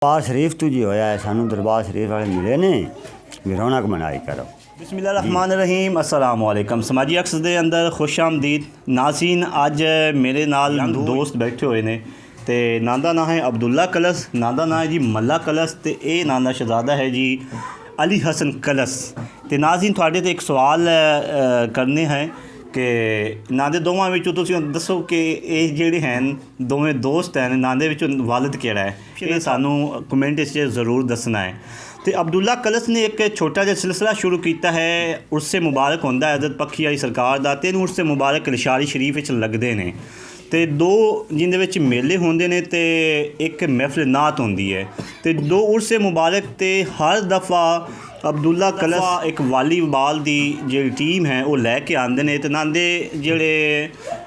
दरबार शरीफ तो जी होया है, सानू दरबार शरीफ वाले मिले ने भी रौनक मनाई करो। बिस्मिल्लाहिर्रहमानिर्रहीम अस्सलाम वालेकुम। समाजी अक्स दे अंदर खुश आमदीद नाज़रीन। अज मेरे नाल दोस्त बैठे हुए ने ते नां दा नां है अब्दुल्ला कलस, नां दा नां है जी मल्ला कलस ते ये नां दा शहजादा है जी अली हसन कलस। ते नाज़रीन तुहाडे ते एक सवाल करने हैं कि नां दे दोवां विचों तुसीं दसो कि ये जिहड़े हैं दोवें दोस्त हैं नां दे विचों वालिद किहड़ा है, ये सानू कमेंट च ज़रूर दसना है। तो अब्दुल्ला कलस ने एक छोटा जिहा सिलसिला शुरू किया है, उर्से मुबारक होंदा है हज़रत पक्खी वाली सरकार दा, ते उर्से मुबारक लिशारी शरीफ विच लगदे ने ते दो जिंदे विच मेले होंदे ने ते एक महफिल नात होंदी है ते दो उर्से मुबारक ते हर दफ़ा अब्दुल्ला कलस एक वालीबाल दी जी टीम है वो लैके आंदे ने ते नांदे जेड़े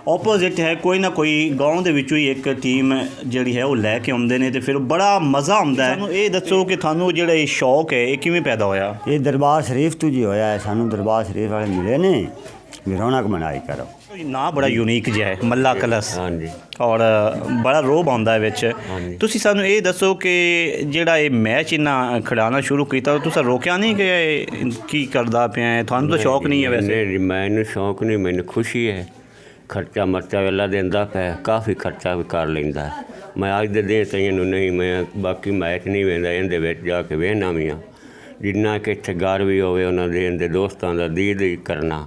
ओपोजिट है कोई ना कोई गाँव दे विचों ही एक टीम जिहड़ी है वो लैके आउंदे ने ते फिर बड़ा मज़ा आउंदा है। ये दसो कि थानू जेड़ा ये शौक है ये किवें पैदा होया? ये दरबार शरीफ तो जी होया है, सानू दरबार शरीफ वाले मिले ने भी रौनक मनाई करो। ना बड़ा यूनीक जिहा है मल्ला कलस, हाँ जी, और बड़ा रोब आउंदा है विच। तुसीं सानू ये दसो कि जेड़ा ये मैच इन्ना खिडाना शुरू किया तुसां रोकिया नहीं कि की करदा पिया है? थानू तो शौक नहीं है वैसे? नहीं मैनू शौक नहीं, मैनू खुशी है। खर्चा मर्चा वेला देंदा पै, काफ़ी खर्चा भी कर लेंदा है। मैं अज दे दिन तईं नहीं, मैं बाकी मैच नहीं वेंदा, इहदे विच जाके वेहना भी हाँ। जिन्ना कि इत्थे घर भी होवे उन्हां दे इहदे दोस्तां दा दीद करना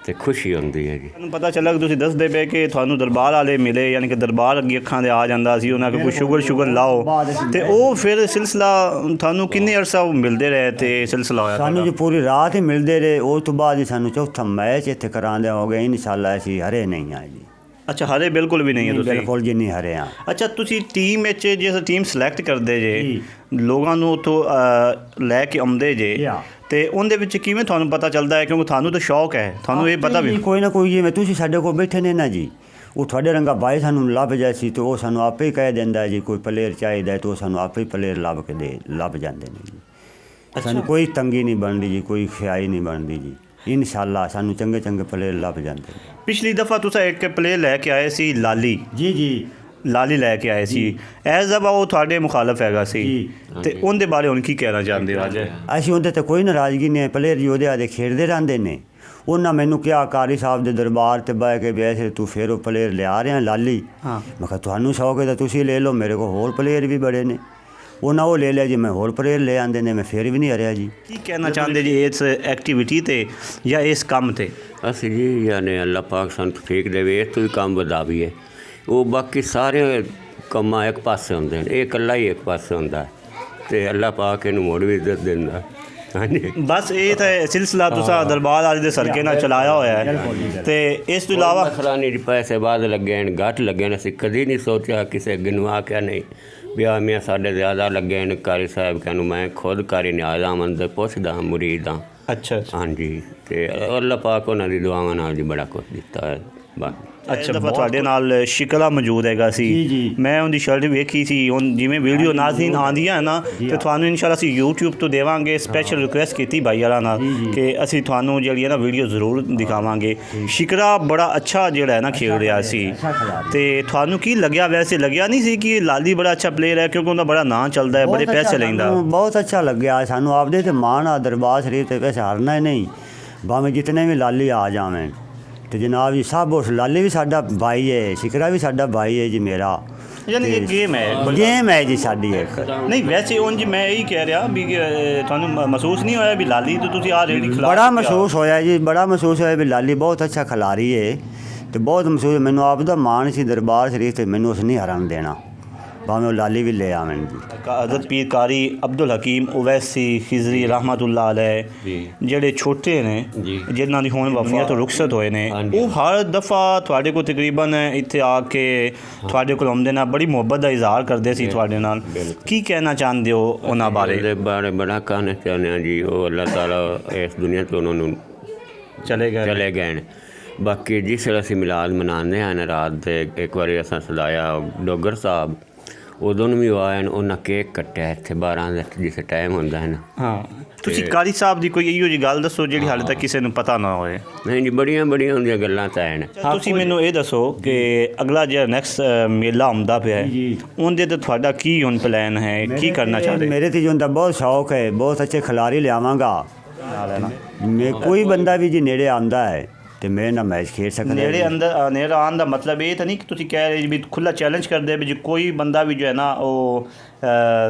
ते खुशी होंदी है जी। तुहानू पता चला कि तुसीं दसदे पे कि थानू दरबार वाले मिले, यानी कि दरबार अगे अखां दे आ जांदा सी, उन्हां कोई शुगर लाओ ते ओ फिर सिलसिला थानू किन्ने अरसा मिलदे रहे ते सिलसिला होया? सानू जी पूरी रात ही मिलते रहे, उस तो बाद ही सानू चौथा मैच इत्थे करांदे हो गए। इंशाअल्लाह असीं हरे नहीं आए जी। अच्छा, हरे बिल्कुल भी नहीं है तुसीं? बिल्कुल जी नहीं हरे हाँ। अच्छा, तुसीं टीम विच जिस टीम सिलेक्ट करदे जे लोगां नू उत्थों लैके आउंदे जे ते उहदे विच किवें थानू पता चलदा है? क्योंकि थानू तो शौक है, थानू ये पता भी कोई ना कोई जिवें तुसीं साडे कोल बैठे ने ना जी, वो थोड़े रंगा भाई सानू लभ जाए सी तो वो सानू आपे ही कह देंदा है जी कोई प्लेयर चाहिए तो सानू आपे ही प्लेयर लभ के लभ जाते हैं जी। सानू कोई तंगी नहीं बनती जी, कोई खियाई नहीं बनती जी। इंशाअल्लाह सानू चंगे चंगे प्लेयर लभ जाते हैं। पिछली दफ़ा तुसां एक प्लेयर लैके आए सी लाली जी लाली लैके आए सी, एज दफ़ा वो थोड़े मुखालफ हैगा सी ते उनदे बारे हुण की कहना चाहते हो? अज असीं उहदे ते कोई नाराज़गी नहीं, प्लेयर जी ओहदे आदे खेडदे रहिंदे ने। उन्हां मैनू कहा कारी साहब दे दरबार ते बह के वैसे तू फिर वो प्लेयर लिया रहा लाली। हाँ, मैं कहा तुहानू शौक है तो तुसीं ले लो, मेरे को होर प्लेयर भी बड़े ने। उन्हें वो ले लिया जी, मैं होर प्लेयर ले आंदे ने, मैं फिर भी नहीं हरिया जी। की कहना चाहते जी इस एक्टिविटी ते या इस काम ते? असीं जी यानी अल्लाह पाक सानू ठीक देवे, इस तो भी काम वधावीए। वो बाकी सारे कम्मां एक पासे हुंदे ने, ये कल्ला ही एक पासे हुंदा है ते अल्लाह पाक इहनूं मुड़ भी इज्जत दिंदा। हाँ जी, बस ये तो सिलसिला तुसां दरबार वाले दे सरके नाल चलाया होया है ते इस तो इलावा मसला नहीं, पैसे बाद लगे न, घट लगे न। असीं कदी नहीं सोचा किसी अगे नूं आख्या नहीं भी आ मियां साडे ज़्यादा लगे न कारी साहब कहनूं। मैं खुद कारी न्याज़ आमन ते पुछदा मुरीद हाँ। अच्छा हाँ जी, ते अल्लाह पाक उन्हां दी दुआवां नाल जी बड़ा कुछ दिता है बाकी। अच्छा, दफ़ा ਤੁਹਾਡੇ ਨਾਲ शिकला मौजूद हैगा सी, मैं उनकी शर्ट वेखी सी। हुण जिवें वीडियो नाज़रीन आंदियां ना ते तुहानूं इंशाअल्लाह असीं यूट्यूब तो देवांगे। स्पैशल रिक्वेस्ट की भाई वाला नाल कि असीं तुहानूं जिहड़ी है ना वीडियो ज़रूर दिखावांगे। शिकला बड़ा अच्छा जिहड़ा है ना खेल रहा सी ते तुहानूं की लग्या? वैसे लग्या नहीं सी कि लाली बड़ा अच्छा प्लेयर है? क्योंकि उनका बड़ा नाम चलदा है, बड़े पैसे लैंदा। बहुत अच्छा लग्या सानू आपदे ते मान आ दरबार शरीफ ते पैसे हारना ही नहीं, भावें जितने भी लाली आ जावें। तो जनाब जी सब उस लाली भी साडा भाई है, शिकरा भी साडा भाई है जी मेरा। यानी ये गेम है जी साडी एक। नहीं वैसे उन जी मैं यही कह रहा भी थानू महसूस नहीं होया भी लाली तो तुसी आ रेडी खिला? बड़ा महसूस होया जी, बड़ा महसूस होया भी लाली बहुत अच्छा खिलाड़ी है तो बहुत महसूस। मैनू आप दा मान सी दरबार शरीफ ते मैनू उस नहीं हरन देना, भावें लाली भी ले आवें जी। हज़रत पीर कारी अब्दुल हकीम उवैसी खिजरी रहमतुल्लाह अलैह जेड़े छोटे ने जिन्हां दी हुण वफात तो रुखसत होए ने, वो हर दफ़ा तुहाडे को तकरीबन इत्थे आके तुहाडे कोल आउंदे ने, बड़ी मुहब्बत दा इज़हार करदे सी तुहाडे नाल। की कहना चाहते हो उन्हां बारे? उहदे बारे बड़ा कहना चाहते हैं जी, वो अल्लाह ताला इस दुनिया तो उन्होंने चले गए न। बाकी जिस वेले असीं मिलाद मनाने हैं रात दे एक बारी असां सदाया डोगर साहब, उदों भी आए न, उन्हें केक कट्टिया इत्थे 12 जिस टाइम होंदा है ना। हाँ, ਤੁਸੀਂ ਕਾਰੀ ਸਾਹਿਬ ਦੀ ਕੋਈ ਇਹੋ ਜਿਹੀ ਗੱਲ ਦੱਸੋ ਜਿਹੜੀ ਹਾਲੇ ਤੱਕ ਕਿਸੇ ਨੂੰ ਪਤਾ ਨਾ ਹੋਵੇ। ਨਹੀਂ ਜੀ, ਬੜੀਆਂ ਬੜੀਆਂ ਹੁੰਦੀਆਂ ਗੱਲਾਂ ਤਾਂ ਹਨ। ਤੁਸੀਂ ਮੈਨੂੰ ਇਹ ਦੱਸੋ ਕਿ ਅਗਲਾ ਜਿਹੜਾ ਨੈਕਸਟ ਮੇਲਾ ਆਉਂਦਾ ਪਿਆ ਹੈ ਉਹਦੇ ਤੇ ਤੁਹਾਡਾ ਕੀ ਹੁਣ ਪਲਾਨ ਹੈ, ਕੀ ਕਰਨਾ ਚਾਹੁੰਦੇ? ਮੇਰੇ ਤੇ ਜੋ ਬਹੁਤ ਸ਼ੌਕ ਹੈ, ਬਹੁਤ ਅੱਛੇ ਖਿਲਾੜੀ ਲਿਆਵਾਂਗਾ। ਮੈਂ ਕੋਈ ਬੰਦਾ ਵੀ ਜੀ ਨੇੜੇ ਆਉਂਦਾ ਹੈ ਤੇ ਮੇਰੇ ਨਾਲ ਮੈਚ ਖੇਡ ਸਕਦਾ। ਨੇੜੇ ਆਉਣ ਦਾ ਮਤਲਬ ਇਹ ਤਾਂ ਨਹੀਂ ਕਿ ਤੁਸੀਂ ਕਹਿ ਰਹੇ ਵੀ ਖੁੱਲਾ ਚੈਲੰਜ ਕਰਦੇ ਵੀ ਜੇ ਕੋਈ ਬੰਦਾ ਵੀ ਜੋ ਹੈ ਨਾ ਉਹ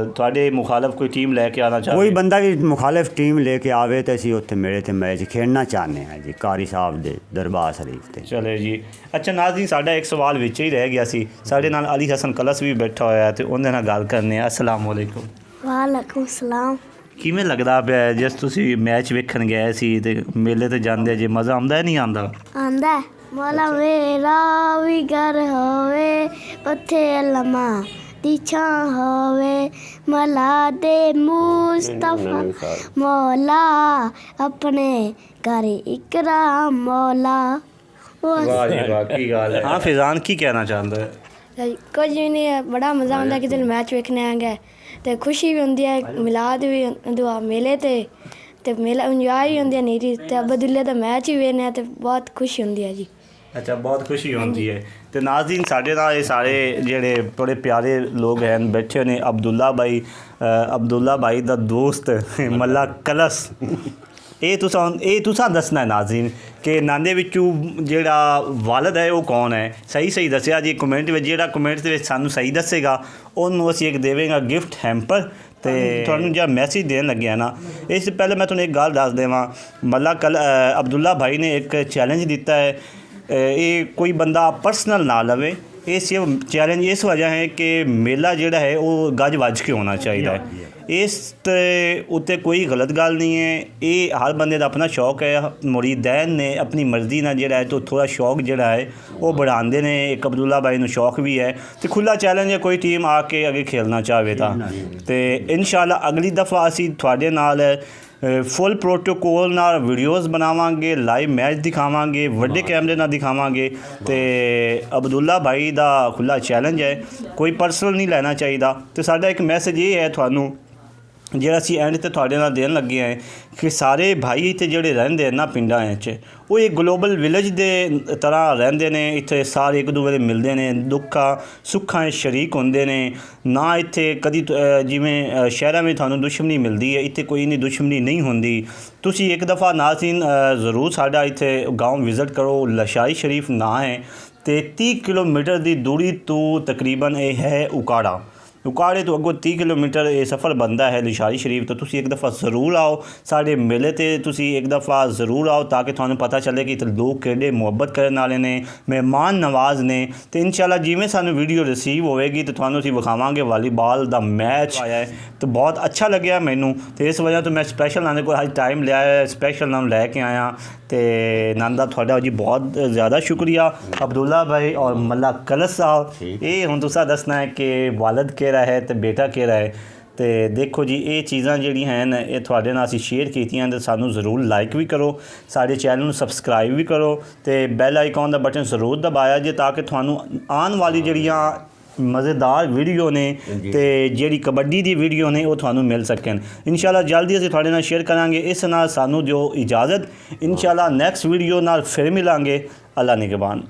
ਤੁਹਾਡੇ ਮੁਖਾਲਫ ਕੋਈ ਟੀਮ ਲੈ ਕੇ ਆਉਣਾ ਚਾਹੇ, ਕੋਈ ਬੰਦਾ ਵੀ ਮੁਖਾਲਿਫ ਟੀਮ ਲੈ ਕੇ ਆਵੇ ਤਾਂ ਅਸੀਂ ਉੱਥੇ ਮੇਰੇ ਤੇ ਮੈਚ ਖੇਡਣਾ ਚਾਹੁੰਦੇ ਹਾਂ ਜੀ, ਕਾਰੀ ਸਾਹਿਬ ਦੇ ਦਰਬਾਰ ਸ਼ਰੀਫ ਤੇ। ਚਲੋ ਜੀ। ਅੱਛਾ ਨਾਜ਼ਰੀਨ, ਸਾਡਾ ਇੱਕ ਸਵਾਲ ਵਿੱਚ ਹੀ ਰਹਿ ਗਿਆ ਸੀ। ਸਾਡੇ ਨਾਲ ਅਲੀ ਹਸਨ ਕਲਸ ਵੀ ਬੈਠਾ ਹੋਇਆ ਤੇ ਉਹਦੇ ਨਾਲ ਗੱਲ ਕਰਨੇ ਆ। ਅਸਲਾਮ ਵਾਲੇਕੁਮ। ਵਾਲੇਕੁਮ ਸਲਾਮ। ਕਿਵੇਂ ਲੱਗਦਾ ਪਿਆ ਜਿਸ ਤੁਸੀਂ ਮੈਚ ਵੇਖਣ ਗਏ ਸੀ ਤੇ ਮੇਲੇ ਤੇ ਜਾਂਦੇ ਜੇ ਮਜ਼ਾ ਆਉਂਦਾ ਨਹੀਂ ਆਉਂਦਾ? ਆਂਦਾ ਮੌਲਾ ਮੇਰਾ ਵੀ ਘਰ ਹੋਵੇ, ਉੱਥੇ ਅਲਮਾ ਦੀ ਛਾਂ ਹੋਵੇ, ਮਲਾ ਦੇ ਮੁਸਤਫਾ ਮੌਲਾ ਆਪਣੇ ਘਰ ਇਕਰਾਮ ਮੌਲਾ। ਵਾਹ ਜੀ ਵਾਹ, ਕੀ ਗੱਲ ਹੈ। ਹਾਂ ਫਿਜ਼ਾਨ ਕੀ ਕਹਿਣਾ ਚਾਹੁੰਦਾ ਹੈ? ਕੁਝ ਵੀ ਨਹੀਂ, ਬੜਾ ਮਜ਼ਾ ਆਉਂਦਾ ਕਿਤੇ ਮੈਚ ਵੇਖਣੇ ਆਂਗੇ ਤੇ ਖੁਸ਼ੀ ਵੀ ਹੁੰਦੀ ਹੈ, ਮਿਲਾਦ ਵੀ ਦੁਆ ਮੇਲੇ ਤੇ ਮੇਲਾ ਇੰਜੋਏ ਵੀ ਹੁੰਦੀ ਹੈ ਨੀਰੀ ਤੇ ਅਬਦੁੱਲੇ ਦਾ ਮੈਚ ਵੀ ਵੇਖਦੇ ਤੇ ਬਹੁਤ ਖੁਸ਼ੀ ਹੁੰਦੀ ਹੈ ਜੀ। ਅੱਛਾ, ਬਹੁਤ ਖੁਸ਼ੀ ਹੁੰਦੀ ਹੈ। ਤੇ ਨਾਜ਼ਰੀਨ, ਸਾਡੇ ਨਾਲ ਇਹ ਸਾਰੇ ਜਿਹੜੇ ਬੜੇ ਪਿਆਰੇ ਲੋਕ ਹਨ ਬੈਠੇ ਨੇ। ਅਬਦੁੱਲਾ ਬਾਈ ਦਾ ਦੋਸਤ ਮੱਲਾ ਕਲਸ। ਇਹ ਤੁਸੀਂ ਦੱਸਣਾ ਹੈ ਨਾਜ਼ਰੀਨ ਕਿ ਨਾਂਦੇ ਵਿੱਚੋਂ ਜਿਹੜਾ ਵਾਲਦ ਹੈ ਉਹ ਕੌਣ ਹੈ। ਸਹੀ ਦੱਸਿਆ ਜੀ ਕਮੈਂਟ ਵਿੱਚ। ਜਿਹੜਾ ਕਮੈਂਟ ਦੇ ਵਿੱਚ ਸਾਨੂੰ ਸਹੀ ਦੱਸੇਗਾ ਉਹਨੂੰ ਅਸੀਂ ਇੱਕ ਦੇਵਾਂਗਾ ਗਿਫਟ ਹੈਂਪਰ। ਤੇ ਤੁਹਾਨੂੰ ਜਿਹੜਾ ਮੈਸੇਜ ਦੇਣ ਲੱਗਿਆ ਨਾ, ਇਸ ਤੋਂ ਪਹਿਲੇ ਮੈਂ ਤੁਹਾਨੂੰ ਇੱਕ ਗੱਲ ਦੱਸ ਦੇਵਾਂ। ਅਬਦੁੱਲਾ ਭਾਈ ਨੇ ਇੱਕ ਚੈਲੰਜ ਦਿੱਤਾ ਹੈ। ਇਹ ਕੋਈ ਬੰਦਾ ਪਰਸਨਲ ਨਾ ਲਵੇ। ਇਹ ਸਿਰਫ ਚੈਲੰਜ ਇਸ ਵਜ੍ਹਾ ਹੈ ਕਿ ਮੇਲਾ ਜਿਹੜਾ ਹੈ ਉਹ ਗੱਜ ਵੱਜ ਕੇ ਹੋਣਾ ਚਾਹੀਦਾ ਹੈ। ਇਸ ਤੇ ਉੱਤੇ ਕੋਈ ਗਲਤ ਗੱਲ ਨਹੀਂ ਹੈ। ਇਹ ਹਰ ਬੰਦੇ ਦਾ ਆਪਣਾ ਸ਼ੌਕ ਹੈ। ਮੁਰੀदैन ਨੇ ਆਪਣੀ ਮਰਜ਼ੀ ਨਾਲ ਜਿਹੜਾ ਹੈ ਤੋਂ ਥੋੜ੍ਹਾ ਸ਼ੌਕ ਜਿਹੜਾ ਹੈ ਉਹ बढ़ाਉਂਦੇ ਨੇ। ਇੱਕ ਅਬਦੁੱਲਾ ਬਾਈ ਨੂੰ ਸ਼ੌਕ ਵੀ ਹੈ ਤੇ ਖੁੱਲ੍ਹਾ ਚੈਲੰਜ ਹੈ, ਕੋਈ ਟੀਮ ਆ ਕੇ ਅੱਗੇ ਖੇਲਣਾ ਚਾਹਵੇ ਤਾਂ। ਤੇ ਇਨਸ਼ਾਅੱਲਾ ਅਗਲੀ ਦਫਾ ਅਸੀਂ ਤੁਹਾਡੇ ਨਾਲ ਫੁੱਲ ਪ੍ਰੋਟੋਕੋਲ ਨਾਲ ਵੀਡੀਓਜ਼ ਬਣਾਵਾਂਗੇ, ਲਾਈਵ ਮੈਚ ਦਿਖਾਵਾਂਗੇ, ਵੱਡੇ ਕੈਮਰੇ ਨਾਲ ਦਿਖਾਵਾਂਗੇ। ਤੇ ਅਬਦੁੱਲਾ ਭਾਈ ਦਾ ਖੁੱਲ੍ਹਾ ਚੈਲੰਜ ਹੈ, ਕੋਈ ਪਰਸਨਲ ਨਹੀਂ ਲੈਣਾ ਚਾਹੀਦਾ। ਤੇ ਸਾਡਾ ਇੱਕ ਮੈਸੇਜ ਇਹ ਹੈ ਤੁਹਾਨੂੰ, ਜਿਹੜਾ ਅਸੀਂ ਐਂਡ 'ਤੇ ਤੁਹਾਡੇ ਨਾਲ ਦੇਣ ਲੱਗੇ ਹਾਂ ਕਿ ਸਾਰੇ ਭਾਈ ਇੱਥੇ ਜਿਹੜੇ ਰਹਿੰਦੇ ਨਾ ਪਿੰਡਾਂ 'ਚ, ਉਹ ਇੱਕ ਗਲੋਬਲ ਵਿਲੇਜ ਦੇ ਤਰ੍ਹਾਂ ਰਹਿੰਦੇ ਨੇ। ਇੱਥੇ ਸਾਰੇ ਇੱਕ ਦੂਜੇ ਦੇ ਮਿਲਦੇ ਨੇ, ਦੁੱਖਾਂ ਸੁੱਖਾਂ 'ਚ ਸ਼ਰੀਕ ਹੁੰਦੇ ਨੇ। ਨਾ ਇੱਥੇ ਕਦੀ ਜਿਵੇਂ ਸ਼ਹਿਰਾਂ ਵਿੱਚ ਤੁਹਾਨੂੰ ਦੁਸ਼ਮਣੀ ਮਿਲਦੀ ਹੈ, ਇੱਥੇ ਕੋਈ ਇੰਨੀ ਦੁਸ਼ਮਣੀ ਨਹੀਂ ਹੁੰਦੀ। ਤੁਸੀਂ ਇੱਕ ਦਫਾ ਨਾਜ਼ਰੀਨ ਜ਼ਰੂਰ ਸਾਡਾ ਇੱਥੇ ਗਾਉਂ ਵਿਜ਼ਿਟ ਕਰੋ। ਲਸ਼ਾਈ ਸ਼ਰੀਫ ਨਾਂ ਹੈ ਤੇ 30 ਕਿਲੋਮੀਟਰ ਦੀ ਦੂਰੀ ਤੋਂ ਤਕਰੀਬਨ ਇਹ ਹੈ ਉਕਾੜੇ ਤੋਂ ਅੱਗੋਂ 30 ਕਿਲੋਮੀਟਰ ਇਹ ਸਫ਼ਰ ਬਣਦਾ ਹੈ ਲਿਸ਼ਾਈ ਸ਼ਰੀਫ ਤੋਂ। ਤੁਸੀਂ ਇੱਕ ਦਫਾ ਜ਼ਰੂਰ ਆਓ ਸਾਡੇ ਮੇਲੇ 'ਤੇ, ਤੁਸੀਂ ਇੱਕ ਦਫਾ ਜ਼ਰੂਰ ਆਓ ਤਾਂ ਕਿ ਤੁਹਾਨੂੰ ਪਤਾ ਚੱਲੇ ਕਿ ਇੱਥੇ ਲੋਕ ਕਿਹੜੇ ਮੁਹੱਬਤ ਕਰਨ ਵਾਲੇ ਨੇ, ਮਹਿਮਾਨ ਨਵਾਜ਼ ਨੇ। ਤੇ ਇਨਸ਼ਾਅੱਲਾ ਜਿਵੇਂ ਸਾਨੂੰ ਵੀਡੀਓ ਰਿਸੀਵ ਹੋਵੇਗੀ ਤੇ ਤੁਹਾਨੂੰ ਅਸੀਂ ਵਿਖਾਵਾਂਗੇ। ਵਾਲੀਬਾਲ ਦਾ ਮੈਚ ਆਇਆ ਹੈ ਤੇ ਬਹੁਤ ਅੱਛਾ ਲੱਗਿਆ ਮੈਨੂੰ, ਤੇ ਇਸ ਵਜ੍ਹਾ ਤੋਂ ਮੈਂ ਸਪੈਸ਼ਲ ਨਾਂਦੇ ਕੋਲ ਅੱਜ ਟਾਈਮ ਲਿਆ, ਸਪੈਸ਼ਲ ਨਾਮ ਲੈ ਕੇ ਆਇਆ। ਤੇ ਨਾਂਦਾ ਤੁਹਾਡਾ ਜੀ ਬਹੁਤ ਜ਼ਿਆਦਾ ਸ਼ੁਕਰੀਆ ਅਬਦੁੱਲਾ ਭਾਈ ਔਰ ਮੱਲਾ ਕਲਸ ਸਾਹਿਬ। ਇਹ ਹੁਣ ਤੁਸੀਂ ਦੱਸਣਾ ਹੈ ਕਿ ਵਾਲਦ ਕਿਹੜਾ ਹੈ ਤੇ ਬੇਟਾ ਕਿਹੜਾ ਹੈ। ਤੇ ਦੇਖੋ ਜੀ, ਇਹ ਚੀਜ਼ਾਂ ਜਿਹੜੀਆਂ ਹਨ ਇਹ ਤੁਹਾਡੇ ਨਾਲ ਅਸੀਂ ਸ਼ੇਅਰ ਕੀਤੀਆਂ ਤੇ ਸਾਨੂੰ ਜ਼ਰੂਰ ਲਾਈਕ ਵੀ ਕਰੋ, ਸਾਡੇ ਚੈਨਲ ਨੂੰ ਸਬਸਕ੍ਰਾਈਬ ਵੀ ਕਰੋ ਤੇ ਬੈਲ ਆਈਕਨ ਦਾ ਬਟਨ ਜ਼ਰੂਰ ਦਬਾਇਆ ਜੇ ਤਾਂ ਕਿ ਤੁਹਾਨੂੰ ਆਉਣ ਵਾਲੀ ਜਿਹੜੀਆਂ ਮਜ਼ੇਦਾਰ ਵੀਡੀਓ ਨੇ ਤੇ ਜਿਹੜੀ ਕਬੱਡੀ ਦੀ ਵੀਡੀਓ ਨੇ ਉਹ ਤੁਹਾਨੂੰ ਮਿਲ ਸਕਣ। ਇਨਸ਼ਾਅੱਲਾ ਜਲਦੀ ਅਸੀਂ ਤੁਹਾਡੇ ਨਾਲ ਸ਼ੇਅਰ ਕਰਾਂਗੇ। ਇਸ ਨਾਲ ਸਾਨੂੰ ਜੋ ਇਜਾਜ਼ਤ, ਇਨਸ਼ਾਅੱਲਾ ਨੈਕਸਟ ਵੀਡੀਓ ਨਾਲ ਫਿਰ ਮਿਲਾਂਗੇ। ਅੱਲਾ ਨਿਗਹਬਾਨ।